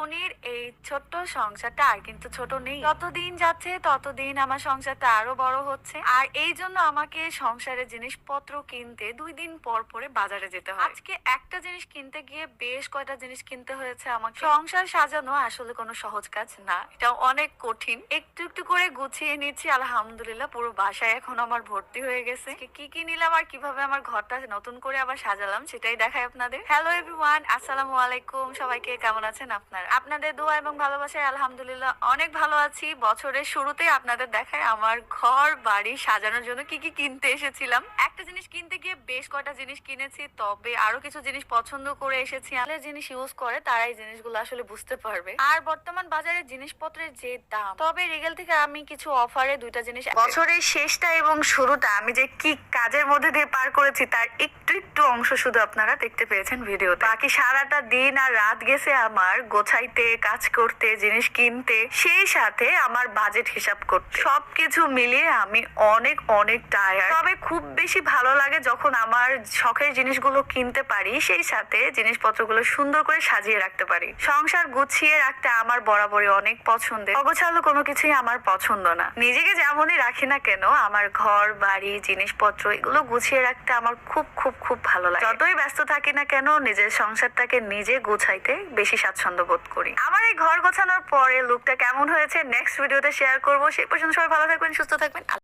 টুনির এই ছোট্ট সংসারটা আর কিন্তু ছোট নেই। যতদিন যাচ্ছে ততদিন আমার সংসারটা আরো বড় হচ্ছে, আর এই জন্য আমাকে সংসারের জিনিসপত্র কিনতে 2 দিন পর পরে বাজারে যেতে হয়। আজকে একটা জিনিস কিনতে গিয়ে বেশ কয়টা জিনিস কিনতে হয়েছে আমাকে। সংসার সাজানো আসলে কোনো সহজ কাজ না, এটা অনেক কঠিন। একটু একটু করে গুছিয়ে নিচ্ছি, আলহামদুলিল্লাহ পুরো বাসায় এখন আমার ভর্তি হয়ে গেছে। কি কি নিলাম আর কিভাবে আমার ঘরটা নতুন করে আবার সাজালাম সেটাই দেখাই আপনাদের। হ্যালো এভরিওয়ান, আসসালামু আলাইকুম। সবাইকে কেমন আছেন আপনারা? আপনাদের দোয়া এবং ভালোবাসায় আলহামদুলিল্লাহ অনেক ভালো আছি। বছরের শুরুতেই আপনাদের দেখায় আমার ঘর বাড়ি সাজানোর জন্য কি কি কিনতে এসেছিলাম। একটা জিনিস কিনতে গিয়ে বেশ কয়টা জিনিস কিনেছি, তবে আরো কিছু জিনিস পছন্দ করে এসেছি। আলে জিনিস ইউজ করে তারা এই জিনিসগুলো আসলে বুঝতে পারবে। আর বর্তমান বাজারে জিনিসপত্রের যে দাম, তবে রিগেল থেকে আমি কিছু অফারে 2টা জিনিস, বছরের শেষটা এবং শুরুটা আমি যে কি কাজের মধ্যে দিয়ে পার করেছি তার একটু একটু অংশ শুধু আপনারা দেখতে পেয়েছেন ভিডিওতে। বাকি সারাটা দিন আর রাত গেছে আমার গোছাইতে, কাজ করতে, জিনিস কিনতে, সেই সাথে আমার বাজেট হিসাব করতে। সবকিছু মিলিয়ে আমি অনেক অনেক টায়ার্ড। তবে খুব বেশি ভালো লাগে যখন আমার শখের জিনিসগুলো কিনতে পারি, সেই সাথে জিনিসপত্রগুলো সুন্দর করে সাজিয়ে রাখতে পারি। সংসার গুছিয়ে রাখতে আমার বরাবরই অনেক পছন্দের। অগোছালো কোনো কিছুই আমার পছন্দ না। নিজেকে যেমনই রাখি না কেন, আমার ঘর বাড়ি জিনিসপত্র এগুলো গুছিয়ে রাখতে আমার খুব খুব খুব ভালো লাগে। যতই ব্যস্ত থাকি না কেন, নিজের সংসারটাকে নিজে গুছাইতে বেশি স্বাচ্ছন্দ্য বোধ করি। আমার এই ঘর গোছানোর পরে লুকটা কেমন হয়েছে নেক্সট ভিডিওতে শেয়ার করবো। সেই পর্যন্ত সবাই ভালো থাকবেন, সুস্থ থাকবেন।